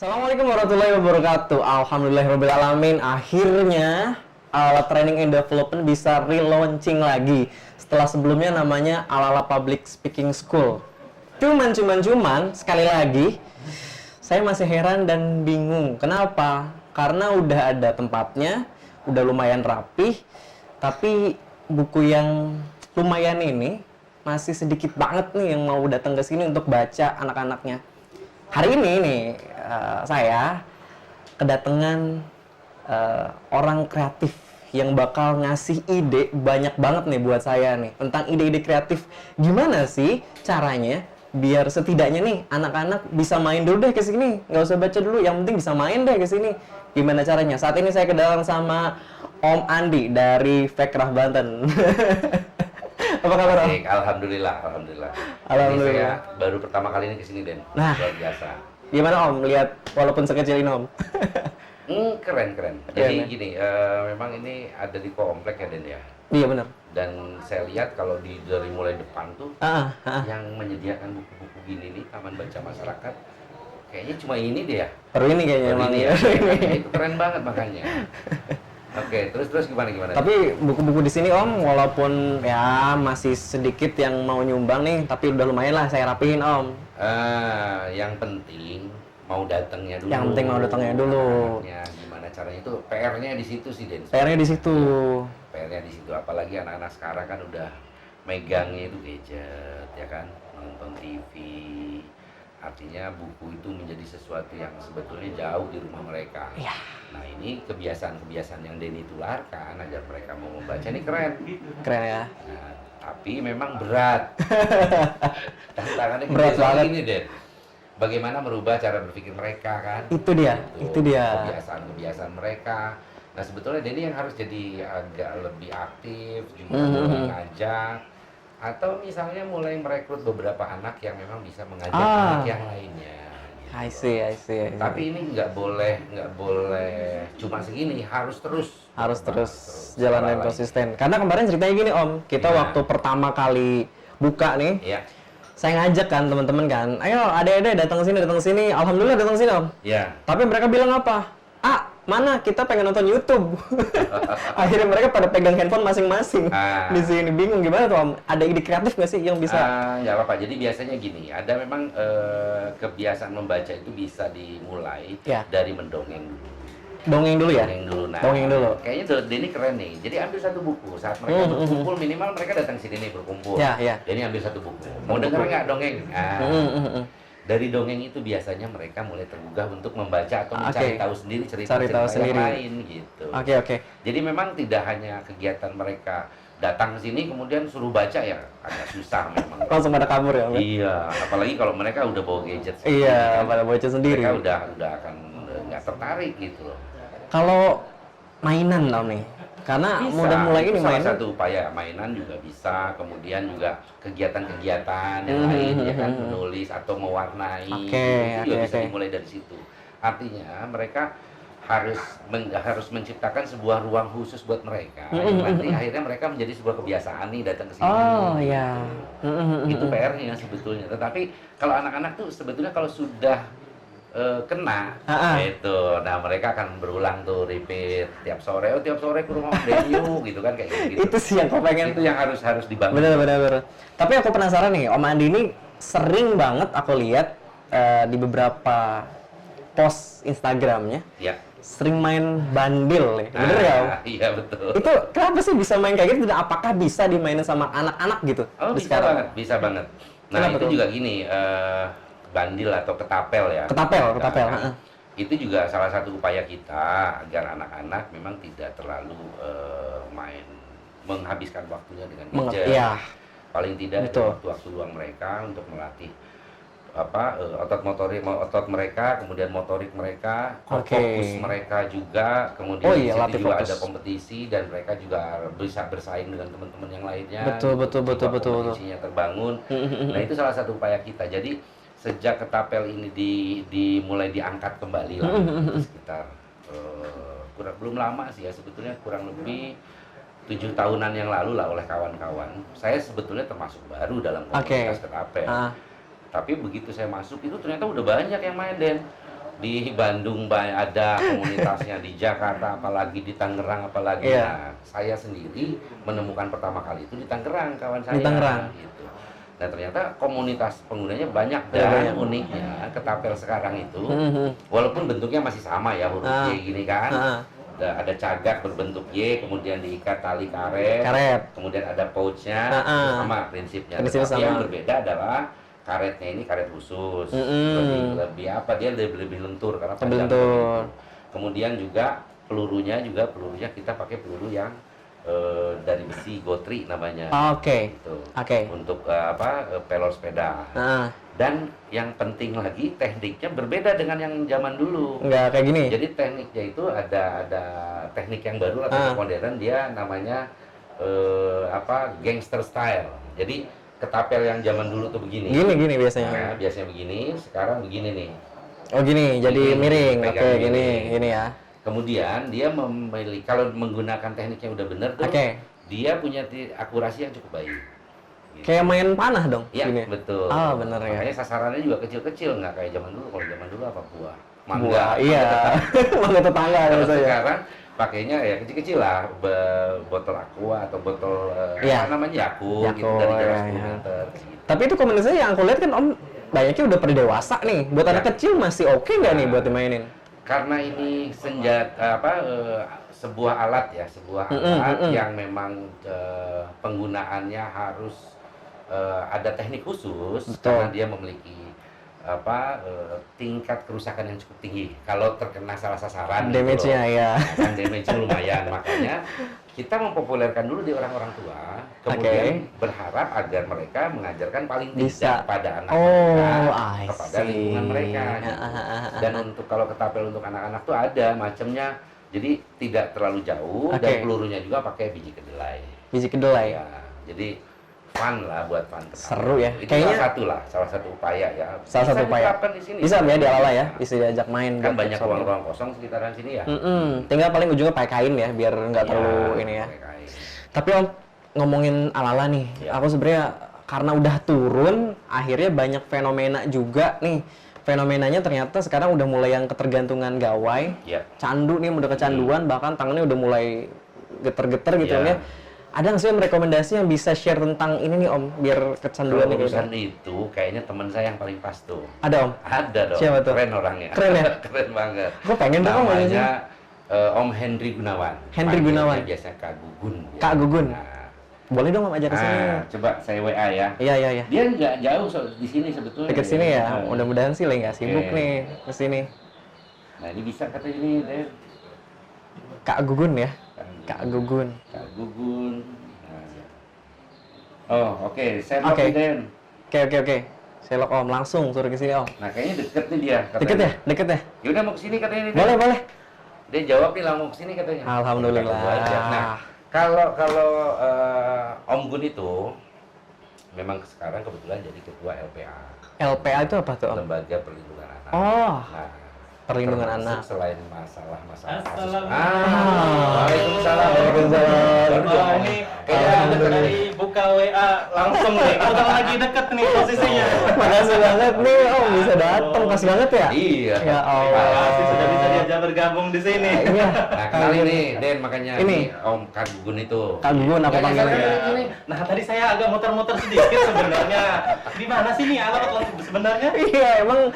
Assalamualaikum warahmatullahi wabarakatuh. Alhamdulillahirrahmanirrahim. Akhirnya Alala Training and Development bisa relaunching lagi. Setelah sebelumnya namanya Alala Public Speaking School. Cuman, sekali lagi, saya masih heran dan bingung. Kenapa? Karena udah ada tempatnya, udah lumayan rapih, tapi buku yang lumayan ini masih sedikit banget nih yang mau datang ke sini untuk baca anak-anaknya. Hari ini nih saya kedatangan orang kreatif yang bakal ngasih ide banyak banget nih buat saya nih tentang ide-ide kreatif. Gimana sih caranya biar setidaknya nih anak-anak bisa main dulu deh ke sini, nggak usah baca dulu, yang penting bisa main deh ke sini. Gimana caranya? Saat ini saya kedatangan sama Om Andi dari Fekrah Banten. Apa kabar Om? Baik, alhamdulillah. Ini saya baru pertama kali ini kesini, Den. Nah, luar biasa. Gimana Om lihat walaupun sekecil ini Om? Keren. Jadi gini, memang ini ada di komplek ya, Den ya. Iya benar. Dan saya lihat kalau dari mulai depan tuh yang menyediakan buku-buku gini nih, Taman Baca Masyarakat, kayaknya cuma ini deh ya. Baru ini kayaknya Baru emang ini ya. Itu keren banget makanya. Oke, terus gimana? Tapi buku-buku di sini Om, walaupun ya masih sedikit yang mau nyumbang nih, tapi udah lumayan lah saya rapihin Om. Yang penting mau datangnya dulu. Yang penting mau datangnya dulu. Gimana caranya itu PR-nya di situ sih, Den. PR-nya di situ. PR-nya di situ, apalagi anak-anak sekarang kan udah megangnya itu gadget, ya kan, nonton TV. Artinya buku itu menjadi sesuatu yang sebetulnya jauh di rumah mereka. Iya. Nah, ini kebiasaan-kebiasaan yang Denny tularkan agar mereka mau membaca ini keren. Keren ya. Nah, tapi memang berat. Tantangannya Berat banget ini, Den. Bagaimana merubah cara berpikir mereka kan? Itu dia. Kebiasaan-kebiasaan mereka. Nah, sebetulnya Denny yang harus jadi agak lebih aktif, juga mulai ngajak, atau misalnya mulai merekrut beberapa anak yang memang bisa mengajak anak yang lainnya. Gitu. I see. Tapi ini nggak boleh cuma segini, harus terus Jalan yang konsisten. Karena kemarin ceritanya gini Om, kita waktu pertama kali buka nih, saya ngajak kan teman-teman kan, ayo adek-adek datang ke sini. Alhamdulillah datang ke sini Om. Iya. Tapi mereka bilang apa? Mana kita pengen nonton YouTube. Akhirnya mereka pada pegang handphone masing-masing di sini. Bingung gimana tuh Om? Ada ide kreatif nggak sih yang bisa? Nggak apa-apa. Jadi biasanya gini, ada memang kebiasaan membaca itu bisa dimulai dari mendongeng dulu. Dongeng dulu ya? Dongeng dulu. Kayaknya Denny keren nih. Jadi ambil satu buku. Saat mereka berkumpul, minimal mereka datang sini nih berkumpul. Denny ambil satu buku. Mau denger nggak dongeng? Dari dongeng itu biasanya mereka mulai tergugah untuk membaca atau mencari tahu sendiri cerita yang lain gitu. Oke. Jadi memang tidak hanya kegiatan mereka datang ke sini kemudian suruh baca ya agak susah memang. Langsung pada kabur ya? Iya, apalagi kalau mereka udah bawa gadget sendiri. Iya, pada baca sendiri. Mereka udah akan nggak tertarik gitu loh. Kalau mainan Om nih, karena udah mulai ini mainan. Salah satu upaya mainan juga bisa, kemudian juga kegiatan-kegiatan yang lain ya kan, menulis atau mewarnai, itu juga bisa dimulai dari situ. Artinya mereka harus menciptakan sebuah ruang khusus buat mereka. Nanti akhirnya mereka menjadi sebuah kebiasaan nih datang ke sini. Oh iya. Itu PR-nya sebetulnya. Tetapi kalau anak-anak tuh sebetulnya kalau sudah kena itu, nah mereka akan berulang tuh repeat tiap sore ke rumah Om Denny gitu kan kayak gitu. Itu sih yang aku pengen. Itu yang harus dibangun. Bener. Tapi aku penasaran nih, Om Andi ini sering banget aku lihat di beberapa post Instagramnya. Ya. Sering main bandil nih, bener ya Om? Iya betul. Itu kenapa sih bisa main kayak gitu? Dan apakah bisa dimainin sama anak-anak gitu? Oh bisa banget. Nah kenapa itu juga gini. Bandil atau ketapel ya. Ketapel. Itu juga salah satu upaya kita agar anak-anak memang tidak terlalu menghabiskan waktunya dengan gadget. Paling tidak waktu-waktu luang mereka untuk melatih otot mereka, kemudian motorik mereka, fokus mereka juga, kemudian di situ juga ada kompetisi dan mereka juga bisa bersaing dengan teman-teman yang lainnya. Betul. Kompetisinya terbangun. Nah itu salah satu upaya kita. Jadi sejak ketapel ini mulai diangkat kembali lah sekitar belum lama sih ya, sebetulnya kurang lebih 7 tahunan yang lalu lah oleh kawan-kawan. Saya sebetulnya termasuk baru dalam komunitas ketapel. Tapi begitu saya masuk itu ternyata udah banyak yang main, Den. di Bandung ada komunitasnya, di Jakarta apalagi, di Tangerang apalagi. Nah, saya sendiri menemukan pertama kali itu di Tangerang, kawan saya. Di Tangerang. Gitu. Dan ternyata komunitas penggunanya banyak, dan uniknya ketapel sekarang itu, walaupun bentuknya masih sama ya, huruf Y gini kan. Ada cagak berbentuk Y, kemudian diikat tali karet. Kemudian ada pouchnya, sama prinsipnya. Tetapi yang berbeda adalah karetnya ini karet khusus, lebih apa, dia lebih lentur karena panjang. Kemudian juga pelurunya kita pakai peluru yang dari besi gotri namanya. Gitu. Untuk pelor sepeda. Dan yang penting lagi, tekniknya berbeda dengan yang zaman dulu. Nggak kayak gini. Jadi tekniknya itu ada teknik yang baru atau modern, dia namanya gangster style. Jadi ketapel yang zaman dulu tuh begini. Gini biasanya. Nah, biasanya begini, sekarang begini nih. Oh gini, jadi miring. Oke, gini ya. Kemudian dia memilih, kalau menggunakan teknik yang udah bener tuh, dia punya akurasi yang cukup baik. Gitu. Kayak main panah dong? Iya, betul. Oh, bener ya. Makanya sasarannya juga kecil-kecil, nggak kayak zaman dulu. Kalau zaman dulu apa buah? Mangga. Iya. Mangga tetangga. Kalau sekarang pakainya ya kecil-kecil lah, botol aqua atau botol apa namanya, Yakult gitu, dari jarak 10 meter. Gitu. Tapi itu komunitasnya yang aku lihat kan Om, banyaknya udah pada dewasa nih. Buat anak kecil masih oke nggak nih buat dimainin? Karena ini sebuah alat ya, yang memang penggunaannya harus ada teknik khusus. Karena dia memiliki tingkat kerusakan yang cukup tinggi. Kalau terkena salah sasaran, damage-nya ya. Kan damage-nya lumayan. Makanya kita mempopulerkan dulu di orang-orang tua, kemudian berharap agar mereka mengajarkan paling tidak kepada anak mereka, kepada lingkungan mereka. Gitu. Dan untuk kalau ketapel untuk anak-anak tuh ada macamnya, jadi tidak terlalu jauh, dan pelurunya juga pakai biji kedelai. Biji kedelai. Ya, jadi fun lah, buat fun. Seru ya. Itu kayaknya salah satu upaya ya. Salah satu upaya. Di sini. Bisa ya di Alala ya, bisa diajak main. Kan banyak ruang-ruang kosong sekitaran sini ya. Tinggal paling ujungnya pakai kain ya, biar nggak terlalu ini ya. Tapi Om, ngomongin Alala nih, aku sebenarnya karena udah turun, akhirnya banyak fenomena juga nih. Fenomenanya ternyata sekarang udah mulai yang ketergantungan gawai, candu nih, udah kecanduan, bahkan tangannya udah mulai geter-geter gitu ya. Ada nggak sih rekomendasi yang bisa share tentang ini nih Om, biar kecanduan ini? Urusan itu kayaknya teman saya yang paling pas tuh. Ada Om? Ada dong. Siapa tuh? Keren orangnya. Keren ya? Keren banget. Gue pengen dong namanya Om Henry Gunawan. Henry Gunawan. Biasanya Kak Gugun. Kak Gugun. Nah, boleh dong Om ajak ke sini. Coba saya WA ya. Iya. Dia nggak jauh di sini sebetulnya. Dekat sini ya. Mudah-mudahan sih nggak sibuk nih ke sini. Nah, ini bisa kata ini deh. Kak Gugun ya. Kak Gugun. Oh, oke. Saya lock Den. Oke. Saya lock Om, langsung suruh ke sini Om. Nah, kayaknya deket nih dia. Deket ya? Yaudah mau ke sini katanya nih. Boleh. Dia jawab nih, mau ke sini katanya. Alhamdulillah. Nah, kalau Om Gun itu memang sekarang kebetulan jadi ketua LPA. LPA itu apa tuh Om? Lembaga Perlindungan Anak. Oh. Nah, perlindungan anak. Selain masalah kasus. Waalaikumsalam. Wah, ini kayaknya dari buka WA langsung nih. Udah lagi deket nih posisinya. Makasih banget nih Om, bisa datang pas banget ya. Iya. Ya Allah. Makasih sudah bisa diajak bergabung di sini. Iya. Nah, kenalin nih Den, makanya ini Om Kak Gugun itu. Kak Gugun apa panggilnya? Nah, tadi saya agak muter-muter sedikit sebenarnya. Di mana sih nih alat sebenarnya? Iya, emang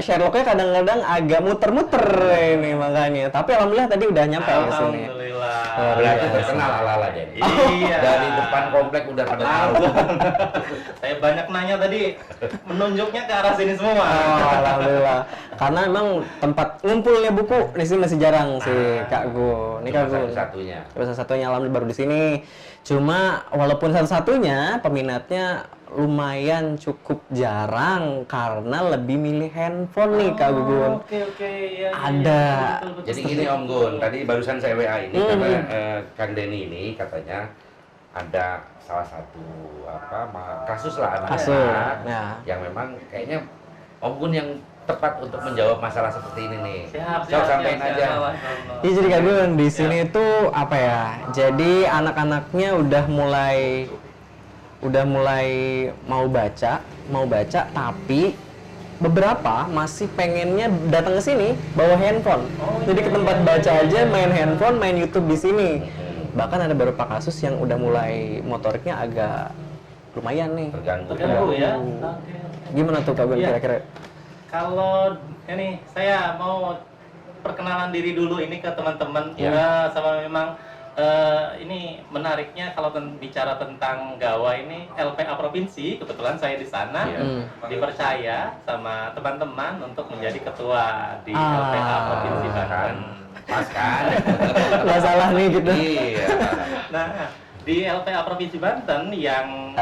Sherlocknya kadang-kadang agak muter-muter ini makanya. Tapi alhamdulillah tadi udah nyampe ke sini. Alhamdulillah. Berarti terkenal Alala Den. Iya. Dari depan komplek udah pada tahu. Saya banyak nanya tadi, menunjuknya ke arah sini semua. Oh, alhamdulillah. Karena emang tempat ngumpulnya buku di sini masih jarang sih Kak Gun. Ini Kak Gun. Satu-satunya alhamdulillah baru di sini. Cuma walaupun satu-satunya peminatnya lumayan cukup jarang karena lebih milih handphone nih Kak Gugun. Oke, ya, ada. Betul. Jadi gini Om Gun, tadi barusan saya WA ini karena Kang Denny ini katanya ada salah satu kasus lah anak-anak yang memang kayaknya Om Gun yang tepat untuk menjawab masalah seperti ini nih. Siap, sampaikan aja. Iya jadi Kak Gun, di sini tuh apa ya? Jadi anak-anaknya udah mulai mau baca, tapi beberapa masih pengennya datang ke sini bawa handphone. Jadi ke tempat baca aja main handphone, main YouTube di sini. Bahkan ada beberapa kasus yang udah mulai motoriknya agak lumayan nih. Terganggu ya. Oke. Gimana tuh Kak Gun Iya. kira-kira? Kalau ini saya mau perkenalan diri dulu ini ke teman-teman Ya. sama memang ini menariknya kalau bicara tentang gawai ini LPA provinsi, kebetulan saya di sana dipercaya sama teman-teman untuk menjadi ketua di LPA provinsi Banten. Pas kan? Nggak salah nih gitu. Iya. Nah, di LPA Provinsi Banten yang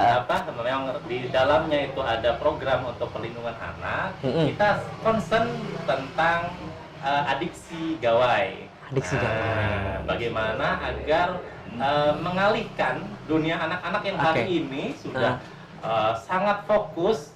memang di dalamnya itu ada program untuk perlindungan anak, kita concern tentang adiksi gawai. Bagaimana agar mengalihkan dunia anak-anak yang hari ini sudah sangat fokus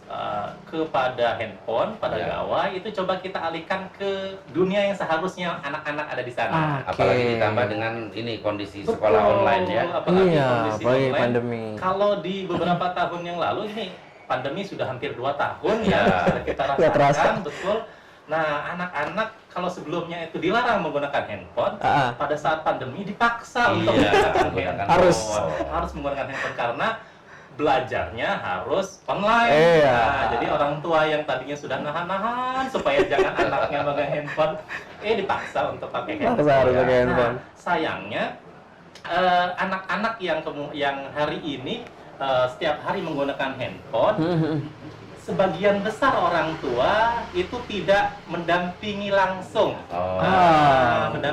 kepada handphone, pada gawai, itu coba kita alihkan ke dunia yang seharusnya anak-anak ada di sana. Apalagi ditambah dengan ini kondisi sekolah online ya. Apalagi Iya, kondisi apalagi online. pandemi. Kalau di beberapa tahun yang lalu ini pandemi sudah hampir 2 tahun ya sudah kita Nggak terasa. rasakan, betul. Nah, anak-anak kalau sebelumnya itu dilarang menggunakan handphone, pada saat pandemi dipaksa untuk menggunakan handphone. Harus menggunakan handphone karena belajarnya harus online. Nah, jadi orang tua yang tadinya sudah nahan-nahan supaya jangan anaknya megang handphone, dipaksa untuk pakai handphone. Harus pakai handphone. Nah, sayangnya anak-anak yang hari ini setiap hari menggunakan handphone, sebagian besar orang tua itu tidak mendampingi langsung.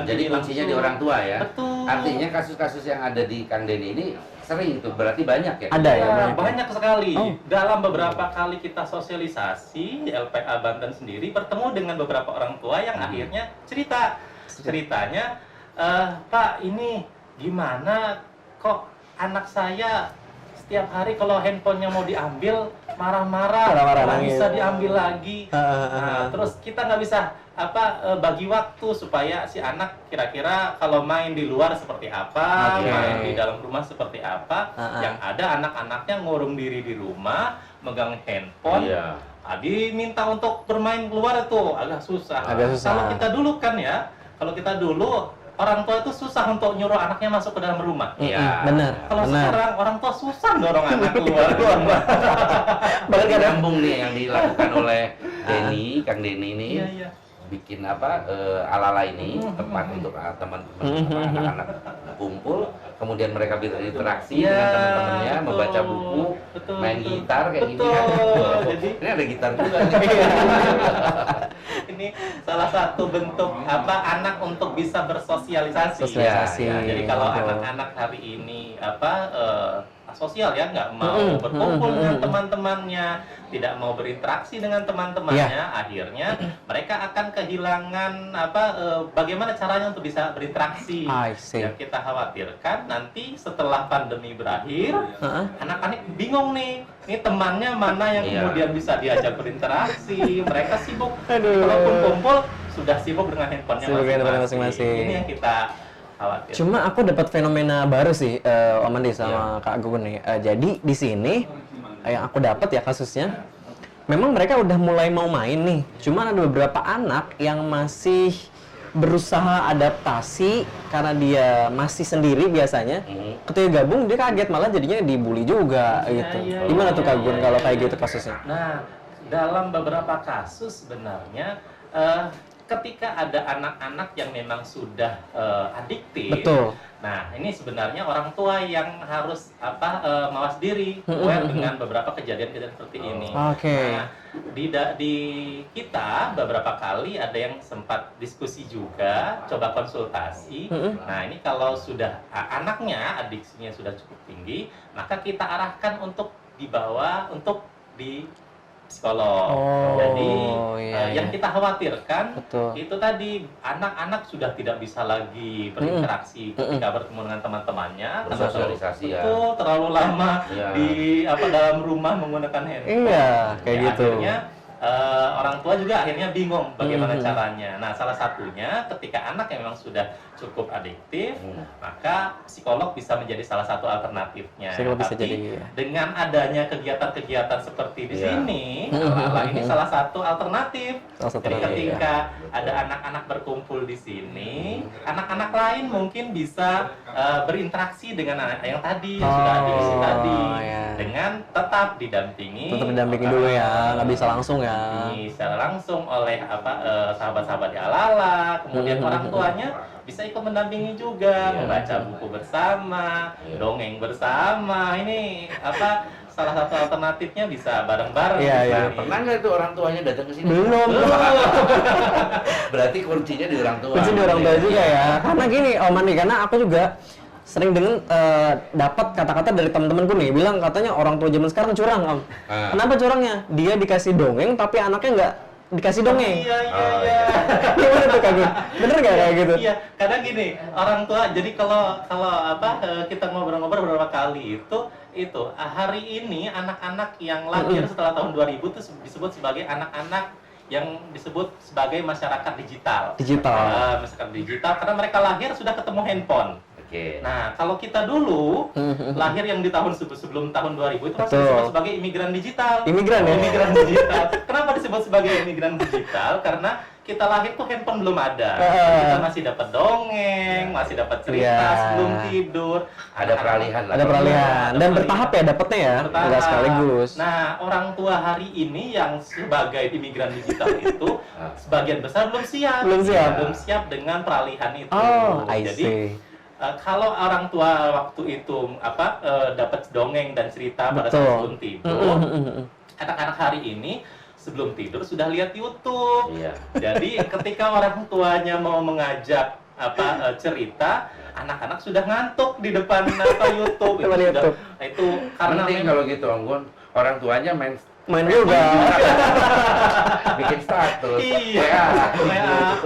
Jadi kuncinya di orang tua ya. Betul. Artinya kasus-kasus yang ada di Kang Denny ini sering tuh, berarti banyak ya? Ada ya? Banyak sekali. Dalam beberapa kali kita sosialisasi, LPA Banten sendiri bertemu dengan beberapa orang tua yang akhirnya ceritanya, Pak, ini gimana kok anak saya setiap hari kalau handphonenya mau diambil marah-marah, nggak bisa diambil lagi. Nah, terus kita nggak bisa bagi waktu supaya si anak kira-kira kalau main di luar seperti apa, main di dalam rumah seperti apa. Yang ada anak-anaknya ngurung diri di rumah, megang handphone. Diminta untuk bermain keluar itu agak susah. Kalau kita dulu orang tua itu susah untuk nyuruh anaknya masuk ke dalam rumah. Iya, benar. Kalau sekarang orang tua susah dorong anak keluar. Bahkan nyambung nih yang dilakukan oleh Kang Denny ini. Bikin ala-ala ini tempat untuk teman-teman anak-anak kumpul, kemudian mereka berinteraksi dengan teman-temannya, membaca buku, main gitar kayak gini kan. Jadi ini ada gitar juga nih. Ini salah satu bentuk anak untuk bisa bersosialisasi. Jadi kalau anak-anak hari ini sosial ya, nggak mau berkumpul dengan teman-temannya, tidak mau berinteraksi dengan teman-temannya, akhirnya mereka akan kehilangan bagaimana caranya untuk bisa berinteraksi. Yang kita khawatirkan nanti setelah pandemi berakhir, anak-anak bingung nih, ini temannya mana yang kemudian bisa diajak berinteraksi. Mereka sibuk, walaupun kumpul sudah sibuk dengan handphonenya masing-masing. Ini yang kita khawatir. Cuma aku dapat fenomena baru sih, Om Andi sama Kak Gugun nih. Jadi di sini yang aku dapat ya kasusnya, memang mereka udah mulai mau main nih. Cuma ada beberapa anak yang masih berusaha adaptasi karena dia masih sendiri biasanya. Ketika gabung dia kaget, malah jadinya dibully juga gitu. Gimana tuh Kak Gun kalau kayak gitu kasusnya? Nah, dalam beberapa kasus sebenarnya ketika ada anak-anak yang memang sudah adiktif, nah ini sebenarnya orang tua yang harus mawas diri, aware dengan beberapa kejadian-kejadian seperti ini. Nah, di kita beberapa kali ada yang sempat diskusi juga, coba konsultasi. Nah ini kalau sudah anaknya adiksinya sudah cukup tinggi, maka kita arahkan untuk dibawa untuk di psikolog. Jadi yang kita khawatirkan itu tadi anak-anak sudah tidak bisa lagi berinteraksi ketika bertemu dengan teman-temannya, Bersosialisasi terlalu lama di dalam rumah menggunakan handphone. Kayak gitu. Akhirnya orang tua juga akhirnya bingung bagaimana caranya. Nah, salah satunya ketika anak yang memang sudah cukup adiktif, maka psikolog bisa menjadi salah satu alternatifnya. Psikolog bisa Tapi jadi, ya. dengan adanya kegiatan-kegiatan seperti di Iya. sini, ala-ala ini salah satu alternatif. Salah satu Jadi alternatif, ketika ada anak-anak berkumpul di sini, anak-anak lain mungkin bisa berinteraksi dengan anak yang tadi, yang sudah adiksi tadi, ya. dengan tetap didampingi. Tetap didampingi dulu ya, nggak bisa langsung ya. Didampingi secara langsung oleh sahabat-sahabat di Alala, kemudian orang tuanya bisa ikut mendampingi juga, membaca buku bersama, dongeng bersama. Ini salah satu alternatifnya bisa bareng-bareng. Iya, di iya. sini. Pernah nggak itu orang tuanya datang ke sini? Belum. Berarti kuncinya di orang tua. Kunci di orang tua juga ya. Karena gini, Om Andi, karena aku juga sering dengan dapat kata-kata dari teman-temanku nih, bilang katanya orang tua zaman sekarang curang, Om. Kenapa curangnya? Dia dikasih dongeng tapi anaknya nggak dikasih dongeng. Iya. Gimana tuh Kak Gun? Bener nggak kayak gitu? Iya, kadang gini, orang tua. Jadi kalau kita ngobrol-ngobrol beberapa kali itu hari ini anak-anak yang lahir setelah tahun 2000 itu disebut sebagai anak-anak yang disebut sebagai masyarakat digital. Masyarakat digital karena mereka lahir sudah ketemu handphone. Oke. Nah, kalau kita dulu lahir yang di tahun sebelum tahun 2000 itu masih Betul. disebut sebagai imigran digital. Imigran ya? Imigran digital. Kenapa disebut sebagai imigran digital? Karena kita lahir tuh handphone belum ada. Kita masih dapat dongeng, masih dapat cerita sebelum tidur. Ada peralihan lah. Ada peralihan dan bertahap ya dapetnya ya, Bertahap. nggak sekaligus. Nah, orang tua hari ini yang sebagai imigran digital itu sebagian besar belum siap. Belum siap. Belum siap dengan peralihan itu. Oh, I Jadi see. kalau orang tua waktu itu dapat dongeng dan cerita pada saat Betul. sebelum tidur, anak-anak hari ini sebelum tidur sudah lihat YouTube. Iya. Jadi ketika orang tuanya mau mengajak cerita, anak-anak sudah ngantuk di depan YouTube. Depan YouTube. Itu karena Penting kalau gitu, Om Gun. Orang tuanya main juga. bikin status. Iya.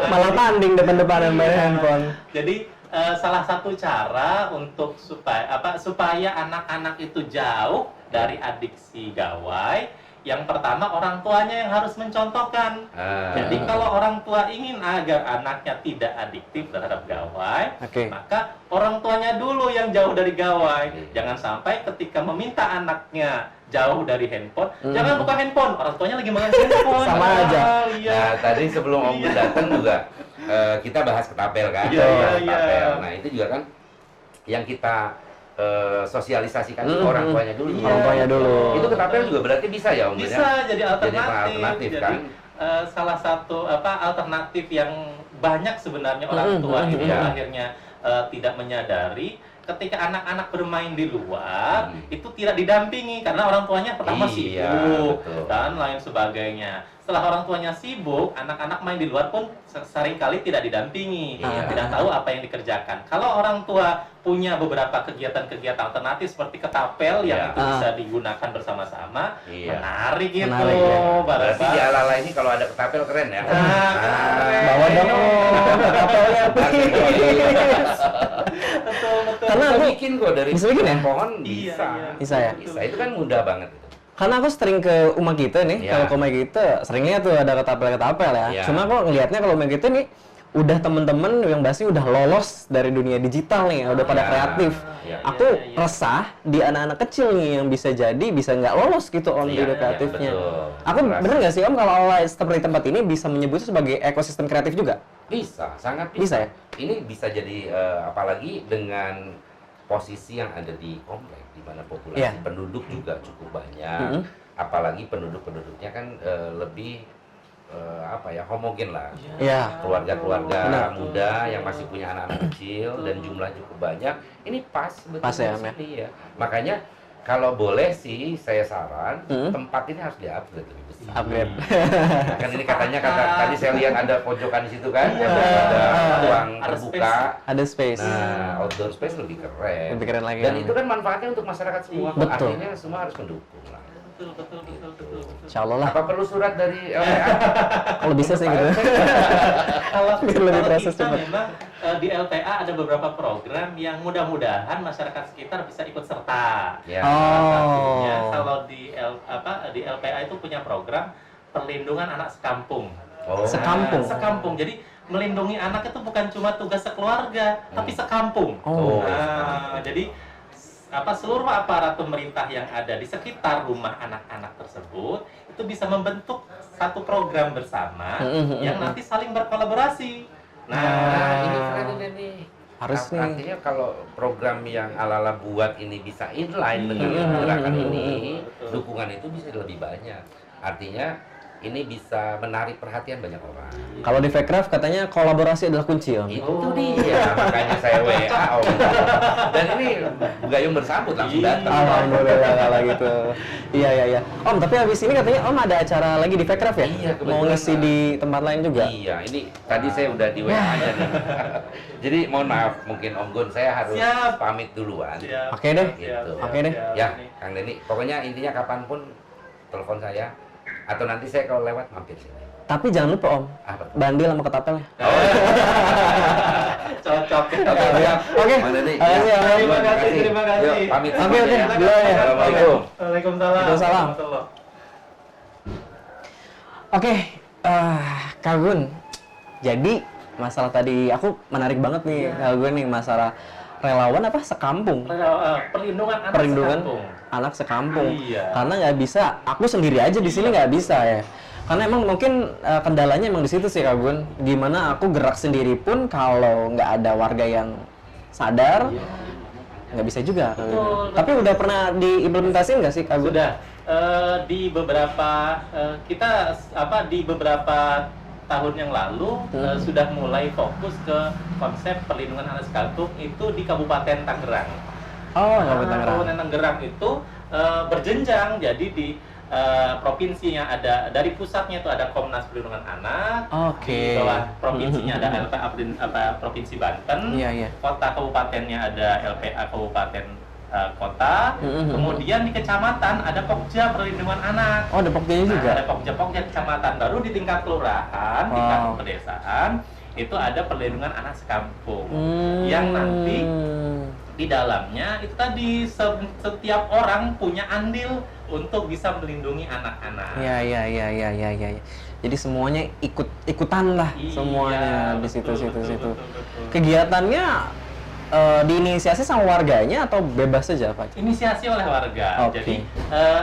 Malah tanding depan-depanan main handphone. Jadi salah satu cara untuk supaya anak-anak itu jauh dari adiksi gawai, yang pertama orang tuanya yang harus mencontohkan. Jadi kalau orang tua ingin agar anaknya tidak adiktif terhadap gawai, maka orang tuanya dulu yang jauh dari gawai. Jangan sampai ketika meminta anaknya jauh dari handphone, jangan buka handphone, orang tuanya lagi megang handphone. Sama aja. Iya. Nah, tadi sebelum Om Gun datang juga kita bahas ketapel kan. Ketapel. Nah, itu juga kan yang kita sosialisasikan ke orang tuanya dulu. Orang tuanya dulu. Itu ketapel juga berarti bisa ya, Om Gun? Bisa jadi alternatif. alternatif Jadi, kan. salah satu alternatif yang banyak sebenarnya orang tua itu akhirnya tidak menyadari. Ketika anak-anak bermain di luar, itu tidak didampingi karena orang tuanya pertama sibuk dan lain sebagainya. Setelah orang tuanya sibuk, anak-anak main di luar pun seringkali tidak didampingi, tidak tahu apa yang dikerjakan. Kalau orang tua punya beberapa kegiatan-kegiatan alternatif seperti ketapel yang itu bisa digunakan bersama-sama, menarik gitu. Berarti di Alala ini kalau ada ketapel keren ya. Bawa dong ketapelnya. Betul. Karena Bisa aku bikin kok dari bisa bikin ya? pohon Iya, bisa. iya. Bisa ya? Bisa. Itu kan mudah banget itu. Karena aku sering ke rumah kita nih, Iya. kalau ke rumah kita sering lihat tuh ada ketapel-ketapel ya. Iya. Cuma kok ngelihatnya kalau rumah kita nih udah temen-temen yang pasti udah lolos dari dunia digital nih, udah pada Iya. kreatif. Iya. Aku resah di anak-anak kecil nih yang bisa jadi bisa nggak lolos gitu Om di Iya, kreatifnya. betul. Aku bener nggak sih Om kalau seperti tempat ini bisa menyebutnya sebagai ekosistem kreatif juga? Bisa, sangat Bisa bisa. ya? Ini bisa jadi apalagi dengan posisi yang ada di komplek di mana populasi Iya. penduduk juga cukup banyak. Apalagi penduduknya kan lebih homogen lah. Iya. Keluarga-keluarga Benar. muda yang masih punya anak-anak kecil dan jumlah cukup banyak, ini pas sebetulnya Pas ya, di sini ya. Makanya kalau boleh sih saya saran tempat ini harus di-upgrade lebih besar. Upgrade. Kan ini katanya tadi saya lihat ada pojokan di situ kan, Iya. ada ruang Ada terbuka. Ada space. Nah, outdoor space lebih keren. Lebih keren lagi. Dan itu kan manfaatnya untuk masyarakat semua. Betul. Artinya semua harus mendukung lah. Betul. Insya Allah lah. Apa perlu surat dari LPA? Kalau bisa sih gitu. Kalau Biar lebih kalau proses kita cepat. memang di LPA ada beberapa program yang mudah-mudahan masyarakat sekitar bisa ikut serta. Ya. Salah Oh. satunya kalau di LPA itu punya program perlindungan anak sekampung. Oh. Sekampung? Sekampung. Jadi melindungi anak itu bukan cuma tugas sekeluarga, tapi sekampung. Oh. Nah, jadi seluruh aparat pemerintah yang ada di sekitar rumah anak-anak tersebut itu bisa membentuk satu program bersama yang nanti saling berkolaborasi. Nah, ini keren ini. Harus nih. Artinya kalau program yang Alala buat ini bisa inline dengan gerakan ini, dukungan itu bisa lebih banyak. Artinya ini bisa menarik perhatian banyak orang. Kalau di Fakraf katanya kolaborasi adalah kunci, Om. Itu dia, makanya saya WA Om. Dan ini gayung bersambut langsung datang. Alhamdulillah kalau gitu. Iya. Om, tapi habis ini katanya Om ada acara lagi di Fakraf ya? Iya, Mau kebetulan. ngisi di tempat lain juga? Iya, ini tadi saya udah di WA aja nih. Jadi mohon maaf, mungkin Om Gun saya harus Siap. pamit duluan. Siap. Oke deh. Gitu. Oke deh. Ya, Kang Denny. Pokoknya intinya kapanpun telepon saya atau nanti saya kalau lewat mampir sini. Tapi jangan lupa Om, Apa? bandil sama ketapel. Cocok. Oke. Mang Denny. Makasih, Ya, Om. Terima kasih, terima kasih. Yuk, pamit. Oke, semuanya oke. ya. Dulu ya. Assalamualaikum. Waalaikumsalam. Waalaikumsalam. Oke, Kak Gun. Jadi masalah tadi aku menarik banget nih, Kak Gun nih, masalah relawan apa sekampung. Perlindungan anak Perlindungan sekampung. anak sekampung. Iya. Karena nggak bisa, aku sendiri aja di sini nggak bisa ya. Karena emang mungkin kendalanya emang di situ sih Kak Gun. Gimana aku gerak sendiri pun kalau nggak ada warga yang sadar, nggak bisa juga. Kak Gun. Betul, Tapi udah pernah diimplementasiin nggak sih Kak Gun? Sudah di beberapa di beberapa tahun yang lalu sudah mulai fokus ke konsep perlindungan anak sekampung itu di Kabupaten Tangerang. Oh, Kabupaten Tangerang. Kabupaten Tangerang itu berjenjang, jadi di provinsinya ada, dari pusatnya itu ada Komnas Perlindungan Anak, Oke. di bawah provinsinya ada LPA Provinsi Banten, Iya. kota kabupatennya ada LPA Kabupaten Kota, kemudian di kecamatan ada Pokja Perlindungan Anak. Oh, ada Pokjanya juga. Ada Pokja kecamatan, baru di tingkat kelurahan, tingkat Wow. pedesaan itu ada perlindungan anak sekampung yang nanti di dalamnya itu tadi setiap orang punya andil untuk bisa melindungi anak-anak. Iya. Jadi semuanya ikutan lah Iya, semuanya di situ. betul. Kegiatannya diinisiasi sama warganya atau bebas saja Pak? Inisiasi oleh warga. Oke. Jadi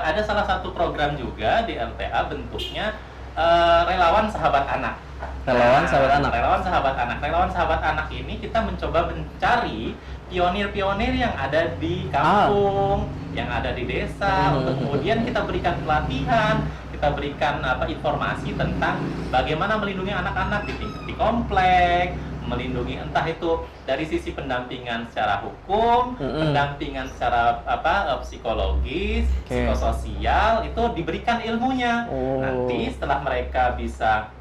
ada salah satu program juga di LPA bentuknya relawan sahabat anak. Relawan sahabat anak. Relawan sahabat anak ini kita mencoba mencari pionir-pionir yang ada di kampung, yang ada di desa, untuk kemudian kita berikan pelatihan, kita berikan informasi tentang bagaimana melindungi anak-anak di komplek, melindungi entah itu dari sisi pendampingan secara hukum, pendampingan secara psikologis, psikososial, itu diberikan ilmunya. Nanti setelah mereka bisa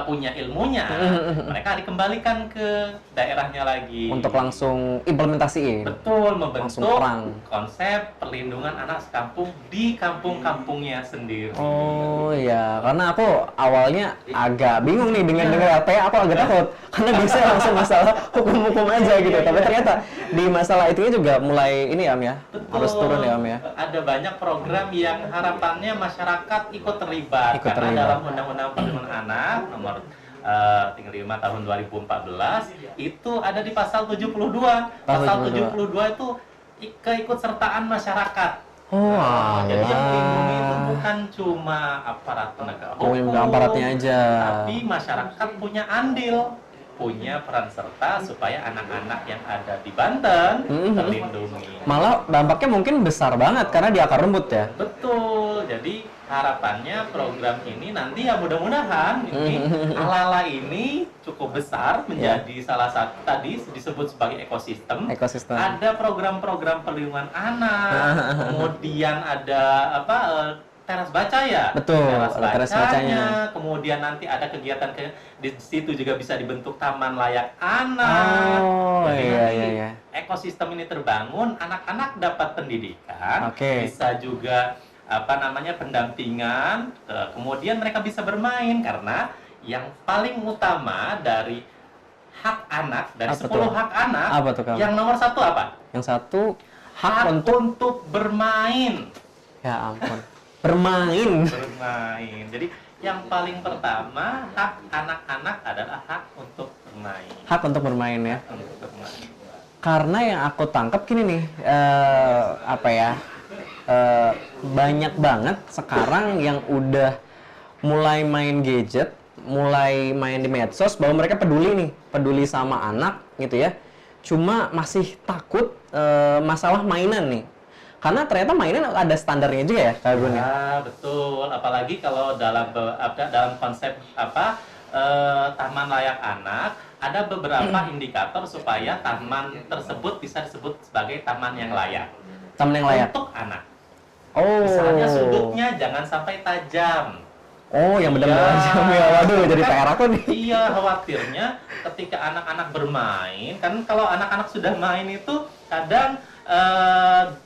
punya ilmunya, mereka dikembalikan ke daerahnya lagi Untuk langsung implementasiin. betul Langsung membentuk perang. konsep perlindungan anak sekampung di kampung-kampungnya sendiri. Oh iya, karena aku awalnya agak bingung nih dengan dengar LPA, aku agak takut karena biasanya langsung masalah hukum-hukum aja gitu. Tapi ternyata di masalah itunya juga mulai ini ya Om ya, harus turun ya Om ya. Ada banyak program yang harapannya masyarakat ikut terlibat. Ikut Karena terlibat. dalam Undang-Undang Perlindungan Anak nomor 35 tahun 2014 itu ada di pasal 72. Pasal 72 itu keikutsertaan masyarakat. Oh, Jadi yang melindungi itu bukan cuma aparat penegak hukum, bukan aparatnya aja. tapi masyarakat punya andil, punya peran serta supaya anak-anak yang ada di Banten terlindungi. Malah dampaknya mungkin besar banget karena di akar rumput ya. Betul. Jadi harapannya program ini nanti ya mudah-mudahan ini Alala ini cukup besar menjadi salah satu tadi disebut sebagai ekosistem. Ada program-program perlindungan anak, kemudian ada teras baca ya. Betul, teras teras bacanya. Kemudian nanti ada kegiatan di situ juga bisa dibentuk taman layak anak. Oh Jadi iya nanti iya. ekosistem ini terbangun, anak-anak dapat pendidikan, Oke. bisa juga pendampingan, kemudian mereka bisa bermain karena yang paling utama dari hak anak, dari Apa 10 tuh? hak anak, Apa tuh, Kang? yang nomor 1 apa? Yang satu Hak untuk bermain. ya ampun. Bermain. Bermain. Jadi yang paling pertama, hak anak-anak adalah hak untuk bermain. Hak untuk bermain ya. Hak untuk bermain. Karena yang aku tangkap gini nih, banyak banget sekarang yang udah mulai main gadget, mulai main di medsos, bahwa mereka peduli sama anak gitu ya. Cuma masih takut masalah mainan nih. Karena ternyata mainan ada standarnya juga ya, Kak Gun. Betul. Apalagi kalau dalam konsep taman layak anak, ada beberapa indikator supaya taman tersebut bisa disebut sebagai taman yang layak. Taman yang layak Untuk anak. Oh. Misalnya sudutnya jangan sampai tajam. Oh, yang benar-benar tajam ya. Waduh, jadi PR aku nih. Iya, khawatirnya ketika anak-anak bermain, kan kalau anak-anak sudah main itu kadang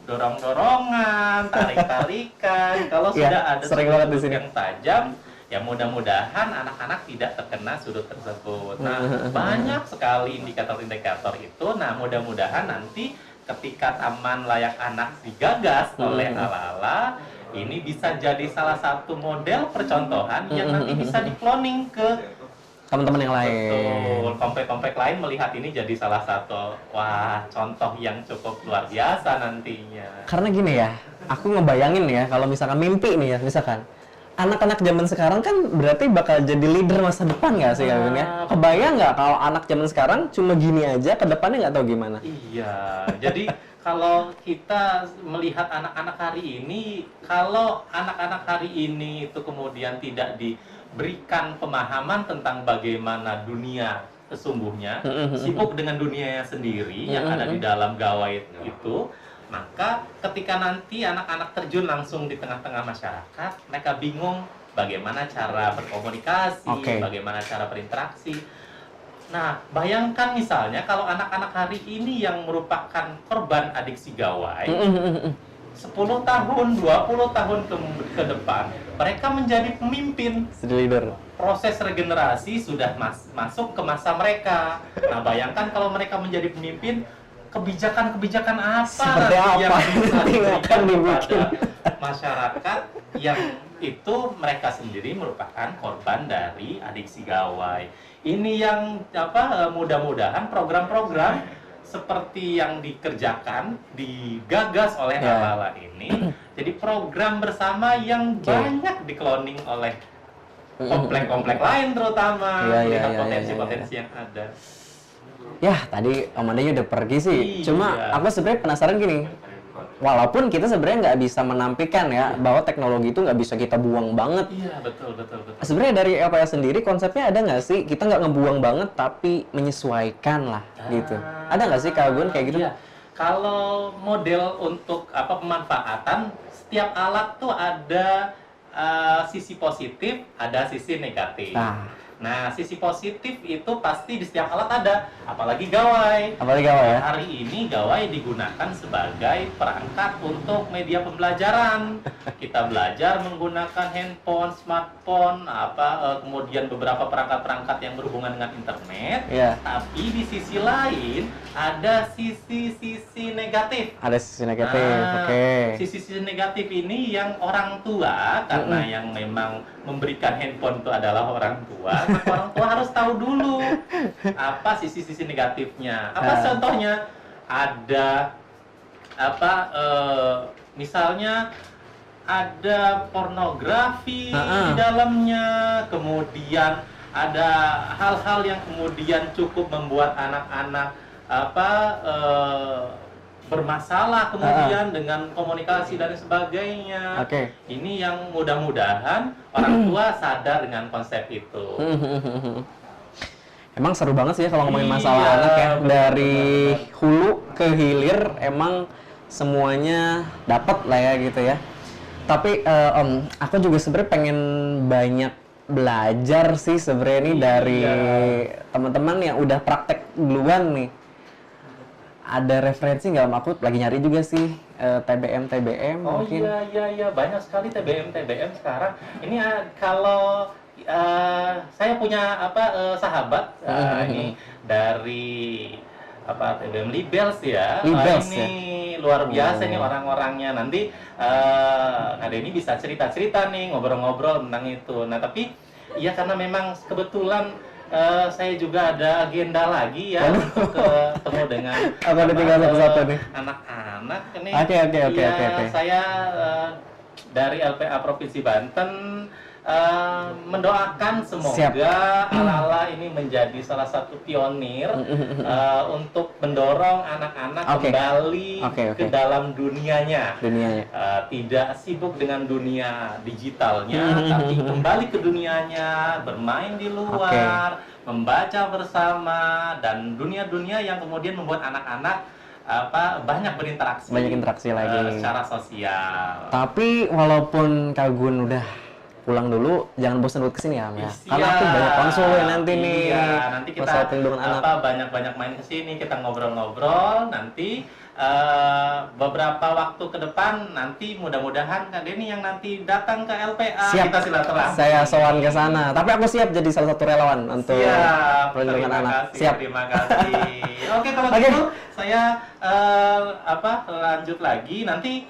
dorong-dorongan, tarik-tarikan. Kalau Iya, sudah ada sering banget di sudut sini. yang tajam, ya mudah-mudahan anak-anak tidak terkena sudut tersebut. Nah, banyak sekali indikator-indikator itu. Nah, mudah-mudahan nanti ketika taman layak anak digagas oleh Alala, ini bisa jadi salah satu model percontohan yang nanti bisa di-cloning ke Teman-teman yang lain. betul, komplek-komplek lain melihat ini jadi salah satu contoh yang cukup luar biasa nantinya. Karena gini ya, aku ngebayangin ya, kalau misalkan mimpi nih ya, misalkan anak-anak zaman sekarang kan berarti bakal jadi leader masa depan nggak sih, Kak Gun ya? Kebayang nggak kalau anak zaman sekarang cuma gini aja, ke depannya nggak tahu gimana? Iya, jadi kalau kita melihat anak-anak hari ini, kalau anak-anak hari ini itu kemudian tidak diberikan pemahaman tentang bagaimana dunia sesungguhnya, sibuk dengan dunianya sendiri yang ada di dalam gawai itu, maka ketika nanti anak-anak terjun langsung di tengah-tengah masyarakat, mereka bingung bagaimana cara berkomunikasi, bagaimana cara berinteraksi. Nah, bayangkan misalnya kalau anak-anak hari ini yang merupakan korban adiksi gawai, 10 tahun, 20 tahun ke depan, mereka menjadi pemimpin. Jadi leader. Proses regenerasi sudah masuk ke masa mereka. Nah, bayangkan kalau mereka menjadi pemimpin, kebijakan-kebijakan apa Seperti nanti yang apa bisa yang akan diberikan dibikin? kepada masyarakat yang itu mereka sendiri merupakan korban dari adiksi gawai. Ini yang mudah-mudahan program-program seperti yang digagas oleh Alala ini, jadi program bersama yang banyak di-cloning oleh komplek-komplek lain terutama, melihat potensi-potensi yang ada. Ya, tadi Om Andanya udah pergi sih. Iya. Cuma aku sebenarnya penasaran gini. Walaupun kita sebenarnya nggak bisa menampilkan ya bahwa teknologi itu nggak bisa kita buang banget. Iya, betul. Sebenarnya dari LPS sendiri konsepnya ada nggak sih kita nggak ngebuang banget tapi menyesuaikan lah gitu. Ada nggak sih Kak Gun kayak gitu? Iya. Kalau model untuk pemanfaatan, setiap alat tuh ada sisi positif, ada sisi negatif. Nah, sisi positif itu pasti di setiap alat ada, apalagi gawai. Ya? Hari ini gawai digunakan sebagai perangkat untuk media pembelajaran. Kita belajar menggunakan handphone, smartphone, kemudian beberapa perangkat-perangkat yang berhubungan dengan internet. Tapi di sisi lain ada sisi-sisi negatif. Ada sisi negatif, Sisi-sisi negatif ini yang orang tua, karena yang memang memberikan handphone itu adalah orang tua, maka orang tua harus tahu dulu apa sisi-sisi negatifnya. Apa contohnya? Ada misalnya ada pornografi di dalamnya, kemudian ada hal-hal yang kemudian cukup membuat anak-anak bermasalah kemudian dengan komunikasi dan sebagainya. Ini yang mudah-mudahan orang tua sadar dengan konsep itu. Emang seru banget sih ya kalau ngomongin masalah anak ya. Dari hulu ke hilir emang semuanya dapat lah ya gitu ya. Tapi Om, aku juga sebenarnya pengen banyak belajar sih sebenarnya nih dari teman-teman yang udah praktek duluan nih. Ada referensi nggak Om? Aku lagi nyari juga sih TBM mungkin. Iya, banyak sekali TBM sekarang. Ini kalau saya punya sahabat ini dari TBM Libels ya. Libels, ini luar biasa nih orang-orangnya. Nanti Kak Denny bisa cerita-cerita nih, ngobrol-ngobrol tentang itu. Nah, tapi ya karena memang kebetulan saya juga ada agenda lagi ya untuk ketemu dengan Apa ditinggal satu-satu nih? anak-anak ini. Oke. Saya dari LPA Provinsi Banten mendoakan semoga Alala ini menjadi salah satu pionir untuk mendorong anak-anak kembali ke dalam dunianya. Tidak sibuk dengan dunia digitalnya, tapi kembali ke dunianya, bermain di luar, membaca bersama, dan dunia-dunia yang kemudian membuat anak-anak banyak berinteraksi. Banyak interaksi lagi. Secara sosial. Tapi walaupun Kak Gun udah pulang dulu, jangan bosan buat kesini ya, Am ya. Karena aku banyak konsul ya nanti nih. Nanti kita dengan anak. banyak-banyak main kesini, kita ngobrol-ngobrol. Nanti beberapa waktu ke depan, nanti mudah-mudahan Kak Denny yang nanti datang ke LPA. Siap. Kita silaturahmi. Saya sowan ke sana. Tapi aku siap jadi salah satu relawan untuk perlindungan anak. Siap. Terima kasih. Oke, kalau gitu saya lanjut lagi. Nanti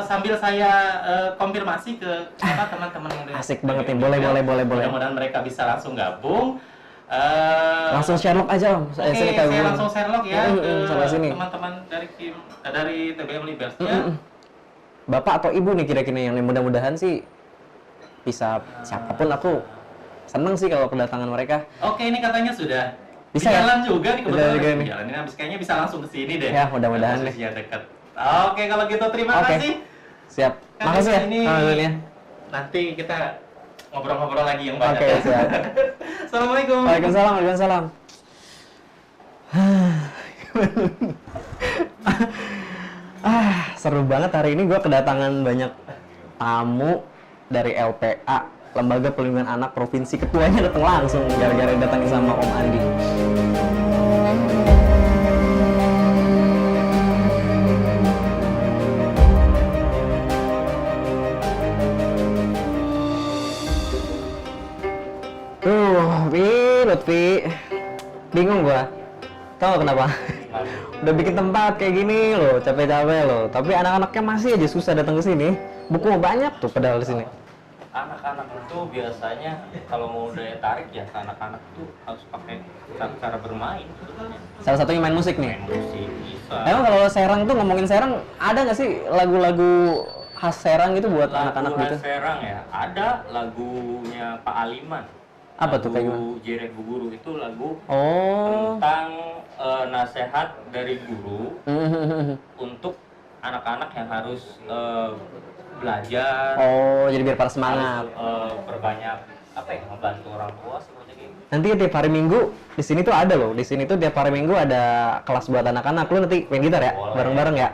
sambil saya konfirmasi ke teman-teman yang asik banget nih. Boleh. Mudah-mudahan mereka bisa langsung gabung. Langsung Sherlock aja, Om. Saya langsung Sherlock ya sampai sini. teman-teman dari TBM Libels ya. Bapak atau ibu nih kira-kira yang mudah-mudahan sih bisa siapapun, aku seneng sih kalau kedatangan mereka. Oke, ini katanya sudah bisa jalan juga nih kebetulan. Nih. Jalan ini habis kayaknya bisa langsung ke sini deh. Ya, mudah-mudahan deh. Dekat. Oke, kalau gitu terima kasih. Siap. Makasih ya. Nanti kita ngobrol-ngobrol lagi yang banyak. Oke, siap. Assalamualaikum. Waalaikumsalam. Seru banget hari ini gue kedatangan banyak tamu dari LPA, Lembaga Perlindungan Anak Provinsi. Ketuanya datang langsung gara-gara datangin sama Om Andi. Lutfi, bingung gua. Tahu gak kenapa? Udah bikin tempat kayak gini loh, capek-capek loh. Tapi anak-anaknya masih aja susah datang ke sini. Buku banyak tuh padahal di sini. Anak-anak itu biasanya kalau mau daya tarik ya anak-anak itu harus pakai cara bermain. Salah satunya main musik nih. Main musik bisa. Emang kalau Serang tuh ngomongin Serang, ada nggak sih lagu-lagu khas Serang gitu buat anak-anak gitu? Serang ya, ada lagunya Pak Aliman. Apa tuh kayak gimana? Jeret Bu Guru itu lagu Oh. tentang nasihat dari guru untuk anak-anak yang harus belajar. Oh, jadi biar pada semangat. Berbanyak ngebantu orang tua seperti gitu. Nanti tiap hari Minggu di sini tuh ada loh. Di sini tuh tiap hari Minggu ada kelas buat anak-anak. Lu nanti main gitar ya? Boleh. Bareng-bareng ya?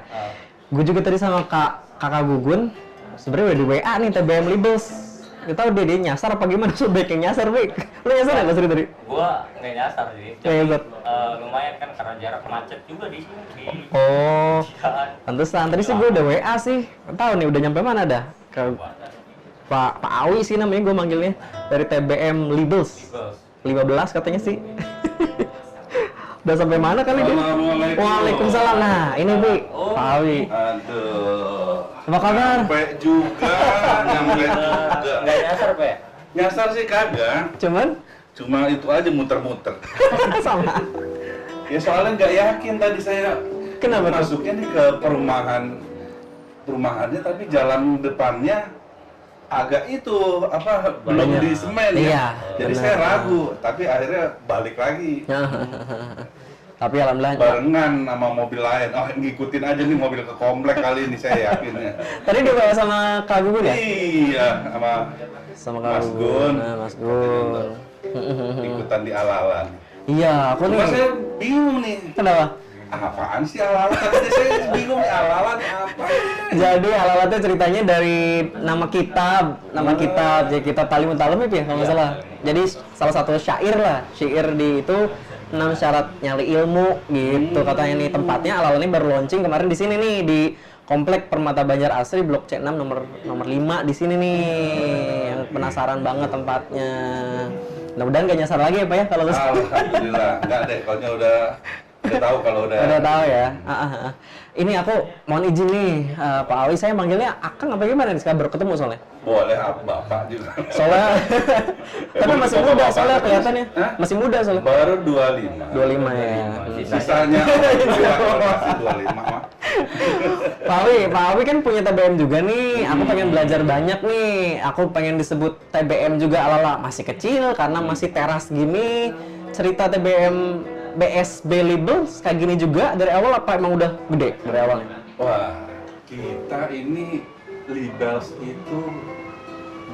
Gue juga tadi sama kakak Gugun. Sebenarnya udah di WA nih TBM Libels. Gak tau dia nyasar apa gimana, so baik yang nyasar, Bik. Lu nyasar nggak tadi? Gua nggak nyasar sih. Lumayan kan karena jarak macet juga di sini. Oh, pantesan. Tadi sih gue udah WA sih. Nggak tahu nih udah nyampe mana dah. Ke Pak Awi sih namanya gue manggilnya. Dari TBM Libels. 15 katanya sih. Udah sampai mana kali dia? Waalaikumsalam. Nah, ini Bi, Pak Awi. Aduh. Apa kabar? Nyampe juga. Nggak nyasar, Pak? Nyasar sih kagak. Cuma itu aja muter-muter. Sama. Ya soalnya nggak yakin tadi saya. Kenapa tuh? Masuknya nih ke perumahannya tapi jalan depannya agak itu belum di semen Iya, ya. Jadi benar. saya ragu, tapi akhirnya balik lagi. Tapi alhamdulillah. Barengan sama mobil lain. Oh, ngikutin aja nih mobil ke komplek kali ini saya yakin ya. Tadi dia bawa sama Kak Gugun ya? Iya, Sama Kak Mas Gun. Nah, Mas Gun. Ikutan di ala-alan. Iya, aku Cuma nih. saya bingung nih. Kenapa? Apaan sih ala-alan? Tadi saya bingung nih ala-alan apa? Jadi alalatnya ceritanya dari nama kitab, jadi kitab Talimut Talemib ya kalau nggak salah. Jadi salah satu syair di itu 6 syarat nyali ilmu gitu katanya nih. Tempatnya ala-ala ini baru launching kemarin di sini nih di Komplek Permata Banjar Asri Blok C6 nomor 5 di sini nih. Yang penasaran banget tempatnya. Mudah-mudahan gak nyasar lagi ya Pak ya kalau ke sana. Alhamdulillah, enggak deh, kalau udah udah tahu kalau udah. Udah tahu ya. Ini aku mohon izin nih, Pak Awi, saya manggilnya Akang apa gimana nih? Sekarang baru ketemu soalnya. Boleh Bapak juga. Soalnya, tapi masih Bapak muda Bapak soalnya terus. kelihatannya. Hah? Masih muda soalnya. Baru 25. 25 ya. Sisanya masih 25 mah. Pak Awi kan punya TBM juga nih. Aku pengen belajar banyak nih. Aku pengen disebut TBM juga ala-ala masih kecil karena masih teras gini. Cerita TBM BSB Labels kayak gini juga dari awal apa emang udah gede dari awalnya? Wah, kita ini Libels itu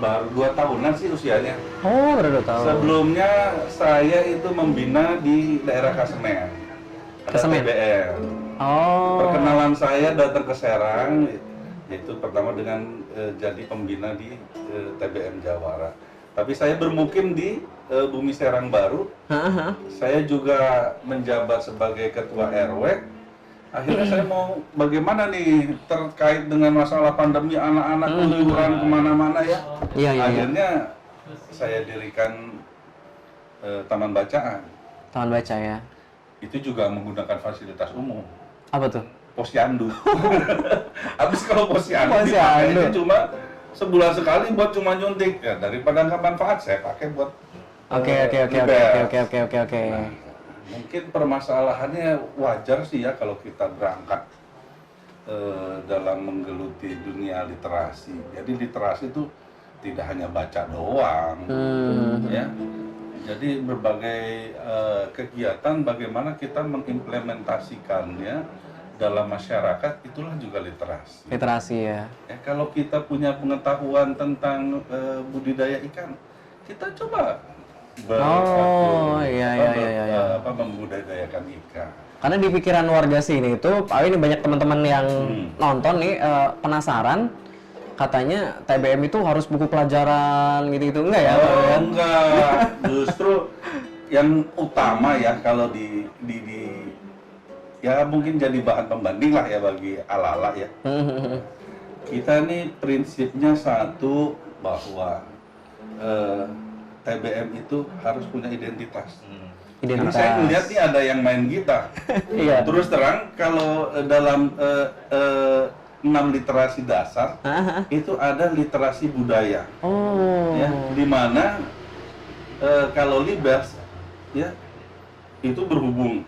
baru 2 tahunan sih usianya. Oh, baru 2 tahun. Sebelumnya saya itu membina di daerah Kasemen. Ada Kasemen? TBM. Oh. Perkenalan saya datang ke Serang, yaitu pertama dengan jadi pembina di TBM Jawara. Tapi saya bermukim di Bumi Serang Baru. Saya juga menjabat sebagai ketua RW. Akhirnya saya mau bagaimana nih terkait dengan masalah pandemi anak-anak keluyuran kemana-mana ya. Iya. Akhirnya saya dirikan taman bacaan. Taman baca ya. Itu juga menggunakan fasilitas umum. Apa tuh? Posyandu. Habis kalau posyandu Posyandu. dipakainya cuma sebulan sekali buat cuma nyuntik ya, daripada nggak manfaat saya pakai buat Oke. Nah, mungkin permasalahannya wajar sih ya kalau kita berangkat dalam menggeluti dunia literasi. Jadi literasi itu tidak hanya baca doang, ya. Jadi berbagai kegiatan bagaimana kita mengimplementasikannya dalam masyarakat, itulah juga literasi. Literasi ya. Ya, kalau kita punya pengetahuan tentang budidaya ikan, kita coba membudidayakan ikan. Karena di pikiran warga sini itu, Pak Awi, ini banyak teman-teman yang nonton nih penasaran, katanya TBM itu harus buku pelajaran gitu-gitu, enggak ya? Pak Awi, ya? Enggak, justru yang utama ya kalau ya mungkin jadi bahan pembanding lah ya bagi ala-ala ya. Kita nih prinsipnya satu, bahwa TBM itu harus punya identitas. Karena saya melihat nih ada yang main gitar. Iya. Terus terang kalau dalam 6 literasi dasar itu ada literasi budaya. Oh. Ya, di mana kalau Libels ya itu berhubung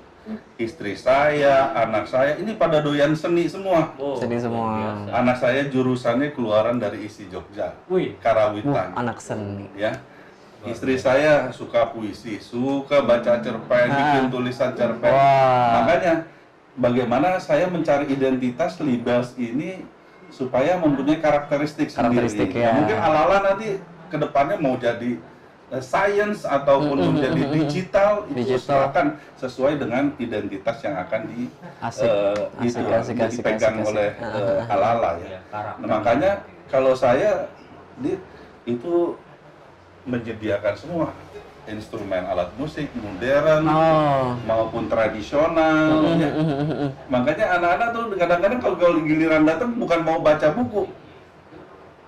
istri saya, anak saya ini pada doyan seni semua. Seni semua. Anak saya jurusannya keluaran dari ISI Jogja, Karawitan. Anak seni. Ya, istri saya suka puisi, suka baca cerpen, bikin tulisan cerpen. Makanya bagaimana saya mencari identitas Libels ini supaya mempunyai karakteristik sendiri. Ya. Mungkin ala-ala nanti kedepannya mau jadi science ataupun menjadi digital, itu silakan sesuai dengan identitas yang akan dipegang oleh ala-ala ya. Nah, makanya kalau saya itu menyediakan semua instrumen alat musik modern maupun tradisional ya. Makanya anak-anak tuh kadang-kadang kalau giliran datang bukan mau baca buku.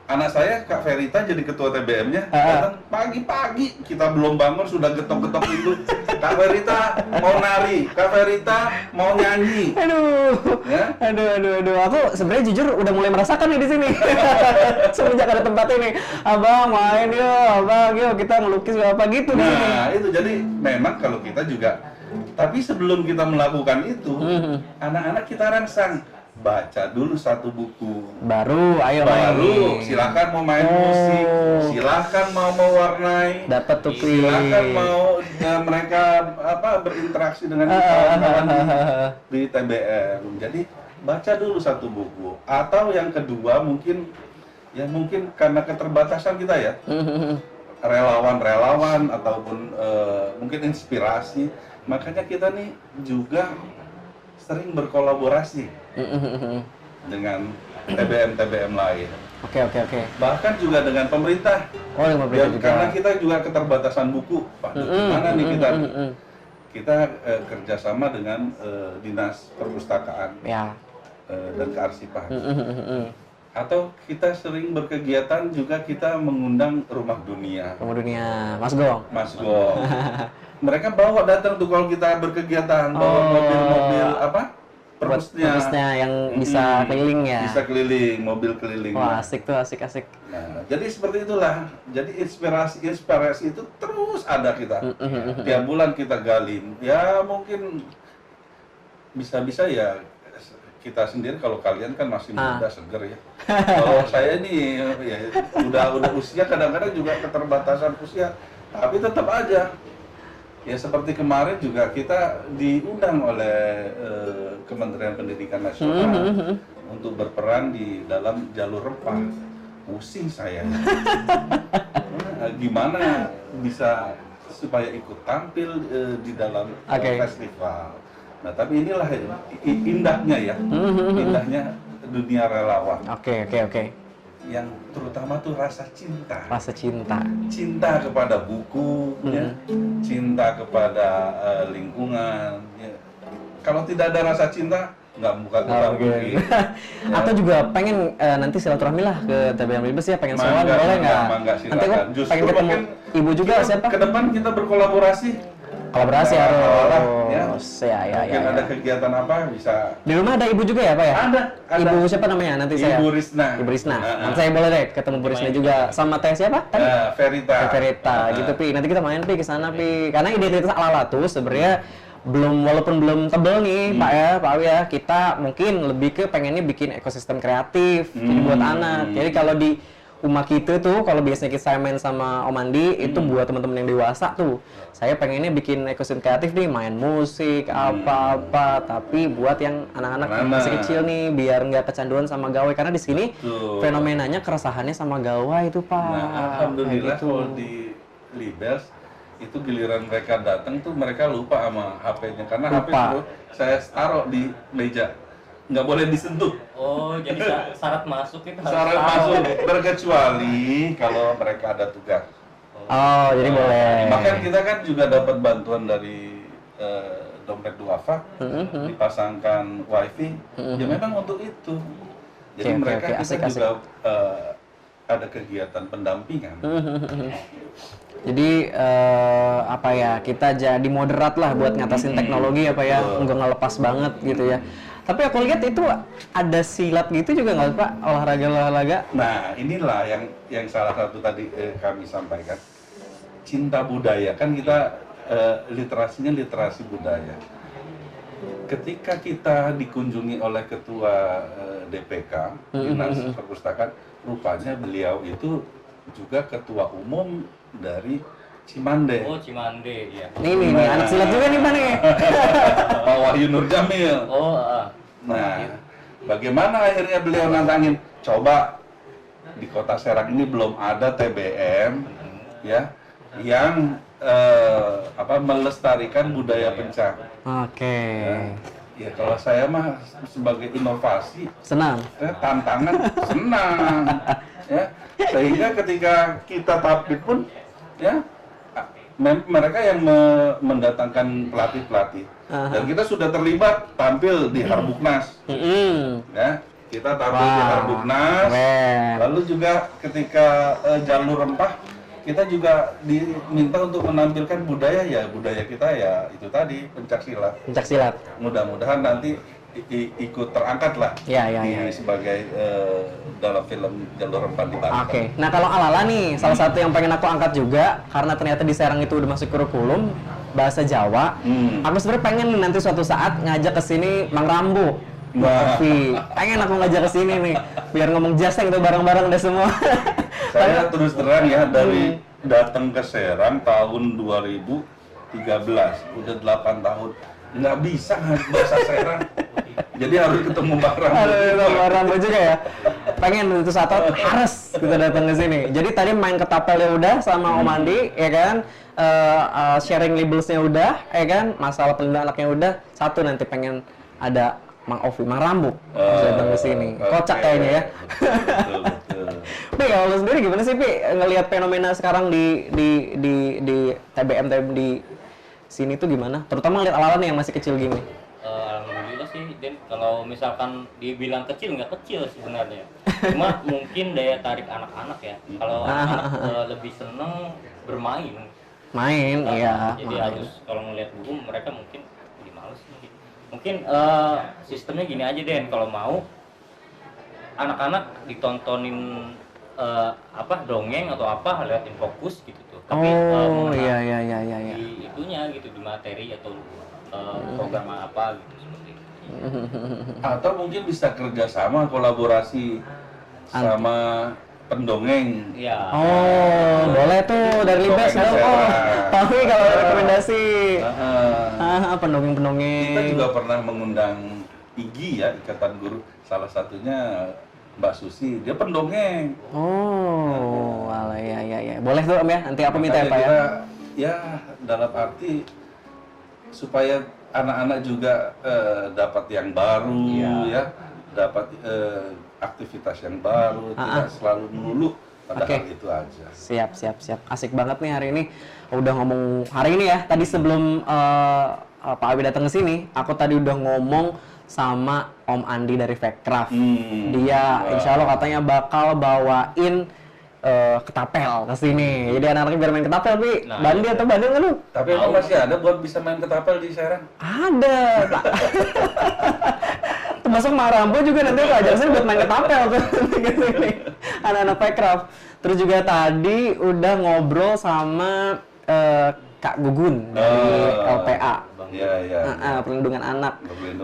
Anak saya, Kak Verita, jadi ketua TBM-nya, datang pagi-pagi, kita belum bangun, sudah getok-getok pintu. Kak Verita mau nari, Kak Verita mau nyanyi. Aduh, Ya? aduh. Aku sebenarnya jujur udah mulai merasakan nih di sini. Semenjak ada tempat ini, abang main yuk, abang yuk kita ngelukis apa gitu nih. Nah, itu jadi memang kalau kita juga, tapi sebelum kita melakukan itu, anak-anak kita rangsang. Baca dulu satu buku, baru silakan mau main musik, silakan mau mewarnai, dapat tuh silakan mau mereka berinteraksi dengan kawan-kawan di TBM. Jadi baca dulu satu buku, atau yang kedua mungkin karena keterbatasan kita ya, relawan ataupun mungkin inspirasi, makanya kita nih juga sering berkolaborasi dengan TBM lain. Oke. Bahkan juga dengan pemerintah. Oh, dengan pemerintah juga. Karena kita juga keterbatasan buku. Pak, gimana nih kita kerjasama dengan Dinas Perpustakaan dan Kearsipan. Atau kita sering berkegiatan juga, kita mengundang Rumah Dunia. Rumah Dunia, Mas Gong. mereka bawa datang tuh kalau kita berkegiatan, bawa mobil-mobil perpusnya yang bisa keliling ya. Bisa keliling, mobil keliling. Wah, asik tuh, asik. Nah, jadi seperti itulah. Jadi inspirasi itu terus ada kita. Tiap bulan kita gali. Ya mungkin bisa-bisa ya kita sendiri, kalau kalian kan masih muda, seger ya. Kalau saya ini ya udah usia, kadang-kadang juga keterbatasan usia, tapi tetap aja. Ya seperti kemarin juga kita diundang oleh Kementerian Pendidikan Nasional untuk berperan di dalam jalur rempah. Pusing saya. Gimana bisa supaya ikut tampil di dalam festival. Nah tapi inilah indahnya ya, indahnya dunia relawan. Oke. Yang terutama tuh rasa cinta. Cinta kepada buku, ya, cinta kepada lingkungan. Ya. Kalau tidak ada rasa cinta, nggak buka buku. Atau juga pengen nanti silaturahmi lah ke TBM Libes ya, pengen soal boleh nggak? Nanti gue pengen ketemu ibu juga, siapa? Ke depan kita berkolaborasi. Kolaborasi harus. Ya. Mungkin ada kegiatan apa bisa. Di rumah ada ibu juga ya, Pak ya? Ada. Ibu siapa namanya? Nanti saya. Ibu Risna. Nanti saya boleh deh ketemu Bu Risna juga, sama teh siapa? Verita. Gitu Pi. Nanti kita main Pi ke sana Pi. Karena identitas Alala tuh sebenarnya walaupun belum tebel nih Pak Awi ya, kita mungkin lebih ke pengennya bikin ekosistem kreatif jadi buat anak. Jadi kalau di rumah kita tuh, kalau biasanya saya main sama Om Andi, itu buat teman-teman yang dewasa tuh. Saya pengennya bikin ekosistem kreatif nih, main musik, apa-apa, tapi buat yang anak-anak yang masih kecil nih, biar nggak kecanduan sama gawai. Karena di sini fenomenanya keresahannya sama gawai itu Pak. Nah, alhamdulillah kalau di Libels itu giliran mereka datang tuh mereka lupa sama HP-nya, karena HP itu saya taruh di meja, nggak boleh disentuh. Oh, jadi syarat masuk itu harus syarat masuk, berkecuali kalau mereka ada tugas. Oh, jadi boleh. Bahkan kita kan juga dapat bantuan dari dompet duafa, dipasangkan wifi, ya memang untuk itu. Jadi mereka kita juga ada kegiatan pendampingan. Jadi kita jadi moderat lah buat ngatasin teknologi nggak ngelepas banget gitu ya. Tapi aku lihat itu ada silat gitu juga nggak Pak, olahraga. Nah inilah yang salah satu tadi kami sampaikan, cinta budaya kan kita literasinya literasi budaya. Ketika kita dikunjungi oleh ketua DPK Dinas Perpustakaan, rupanya beliau itu juga ketua umum dari Cimande. Oh, Cimande, iya. Nih, anak silat juga nih, Bang. Pak Wahyu Nur Jamil. Nah, bagaimana akhirnya beliau nantangin, coba di Kota Serang ini belum ada TBM ya yang melestarikan budaya pencak. Oke. Ya kalau saya mah sebagai inovasi senang. Tantangan senang. Ya, sehingga ketika kita tampil pun ya mereka yang mendatangkan pelatih dan kita sudah terlibat tampil di Harbuknas. Ya, kita tampil di Harbuknas. Lalu juga ketika jalur rempah kita juga diminta untuk menampilkan budaya kita ya itu tadi pencak silat. Mudah-mudahan nanti ikut terangkat lah sebagai dalam film Jalur Rempah di Banten. Oke. Nah kalau Alala nih salah satu yang pengen aku angkat juga karena ternyata di Serang itu udah masuk kurikulum bahasa Jawa. Aku sebenarnya pengen nanti suatu saat ngajak ke sini Mang Rambu. Pengen aku ngajak ke sini nih biar ngomong jaseng tuh bareng-bareng deh semua. Saya terus terang ya dari datang ke Serang tahun 2013 udah 8 tahun nggak bisa bahasa Serang. Jadi harus ketemu Mbak Rambu juga ya. Pengen itu satu harus kita datang ke sini. Jadi tadi main ketapelnya udah sama Om Andi, ya kan? Sharing labelsnya udah, ya kan? Masalah pelindungan anaknya udah. Satu nanti pengen ada Mang Ovi, Mang Rambu datang ke sini. Kocak kayaknya ya. Pi, kalau lu sendiri gimana sih Pi ngelihat fenomena sekarang di TBM di sini tuh gimana? Terutama ngeliat Alala nih yang masih kecil gini. Alhamdulillah sih, Dan kalau misalkan dibilang kecil nggak kecil sebenarnya. Cuma mungkin daya tarik anak-anak ya. Kalau anak-anak lebih seneng bermain. Main, iya. Jadi harus kalau ngelihat buku mereka mungkin jadi males mungkin. Mungkin sistemnya gini aja deh, kalau mau anak-anak ditontonin dongeng atau apa liatin fokus gitu tuh. Tapi iya. di itunya gitu, di materi atau program apa gitu seperti itu. Atau mungkin bisa kerjasama kolaborasi sama pendongeng. Iya. Boleh tuh dari Libes dong. Tapi kalau rekomendasi pendongeng-pendongeng. Kita juga pernah mengundang IGI ya, Ikatan Guru. Salah satunya Mbak Susi, dia pendongeng. Alah, ya. Boleh tuh Om ya, nanti aku minta ya Pak ya. Ya, dalam arti supaya anak-anak juga dapat yang baru ya, dapat aktivitas yang baru, tidak selalu melulu pada hal itu aja. Siap. Asik banget nih hari ini. Udah ngomong hari ini ya. Tadi sebelum Pak Abi datang ke sini, aku tadi udah ngomong sama Om Andi dari Vecraft. Dia insya Allah katanya bakal bawain ketapel ke sini. Jadi anak-anaknya biar main ketapel, Pi. Bandi atau Bandung kan lu? Tapi emang masih ada buat bisa main ketapel di Serang? Ada, Pak. Termasuk Mak Rambo juga nanti aku ajak sini buat main ketapel tuh ke sini. Anak-anak Vecraft. Terus juga tadi udah ngobrol sama Kak Gugun dari LPA. Iya. Perlindungan anak.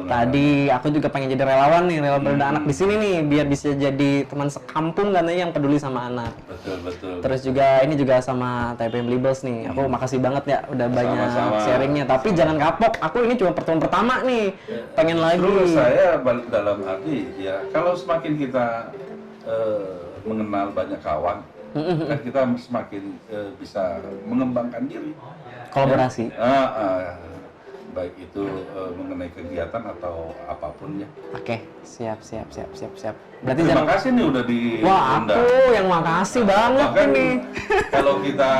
Tadi aku juga pengen jadi relawan nih, relawan perlindungan anak di sini nih, biar bisa jadi teman sekampung katanya yang peduli sama anak. Betul. Terus juga ini juga sama TPM Libels nih. Aku makasih banget ya udah banyak sharingnya. Tapi jangan kapok, aku ini cuma pertemuan pertama nih. Pengen lagi. Terus saya balik dalam arti ya, kalau semakin kita mengenal banyak kawan, kan kita semakin bisa mengembangkan diri. Kolaborasi. Baik itu mengenai kegiatan atau apapun ya. Oke, siap. Berarti Terima kasih nih udah diundang. Wah, aku yang makasih banget Bahkan ini. Kalau kita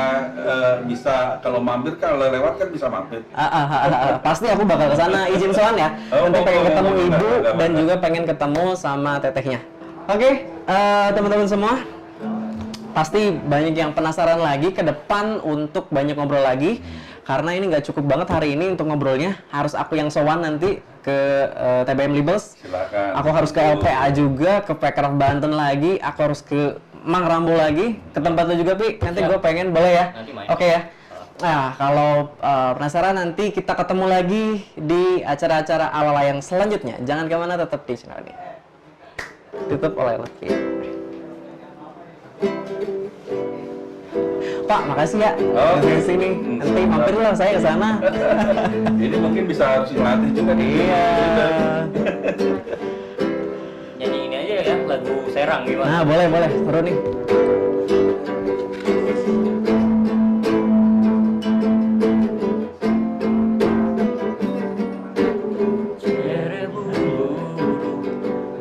bisa, kalau mampir, kalau lewat kan bisa mampir. Pasti aku bakal ke sana, izin soan ya. Nanti pengen ketemu ibu dan juga pengen ketemu sama tetehnya. Oke, teman-teman semua. Pasti banyak yang penasaran lagi ke depan untuk banyak ngobrol lagi. Karena ini nggak cukup banget hari ini untuk ngobrolnya. Harus aku yang sowan nanti ke TBM Libels. Silakan. Aku harus ke LPA juga, ke Vecraft Banten lagi. Aku harus ke Mang Rambo lagi. Ke tempat lu juga, Pi. Nanti gue pengen, boleh ya? Oke ya. Nah, kalau penasaran nanti kita ketemu lagi di acara-acara ala yang selanjutnya. Jangan kemana, tetap di channel ini. Tutup oleh Lutfi. Pak, makasih ya. Di sini. Nanti mampir lah saya ke sana. Ini mungkin bisa harus dilatih juga nih. Iya. Nyanyi ini aja ya, lagu Serang gimana? Nah, boleh. Seru nih.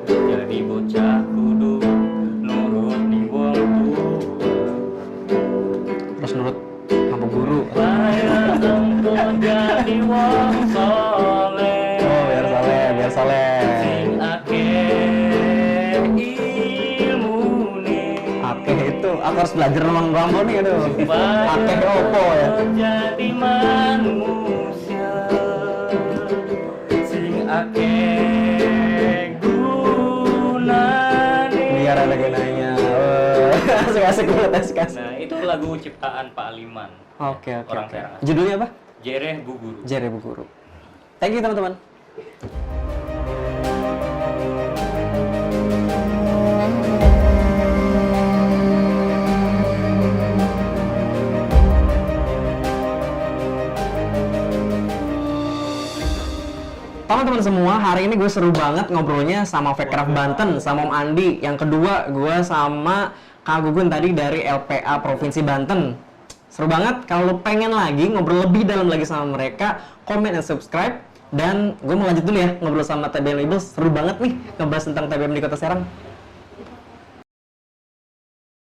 Jadi bocah kudu nurut ning wong tua. Terus nurut sama guru. Supaya engkau jadi wong soleh. Biar soleh. Sing akeh ilmune. Akeh itu, aku harus belajar Mang Rambo nih, aduh. Supaya Akeh opo ya. jadi manusia. Sing akeh gunane. Biar ada gunanya. Asik-asik banget, asik-asik. Nah, itu lagu ciptaan Pak Aliman. Oke. Orang Serang. Judulnya apa? Jereh Bu Guru. Jere Bu Guru. Thank you teman-teman. Teman-teman semua, hari ini gue seru banget ngobrolnya sama Vecraft Banten, sama Om Andi. Yang kedua, gue sama Kak Gugun tadi dari LPA Provinsi Banten. Seru banget. Kalau lo pengen lagi ngobrol lebih dalam lagi sama mereka, komen dan subscribe. Dan gue mau lanjut dulu ya ngobrol sama TBM Libels. Seru banget nih ngebahas tentang TBM di Kota Serang.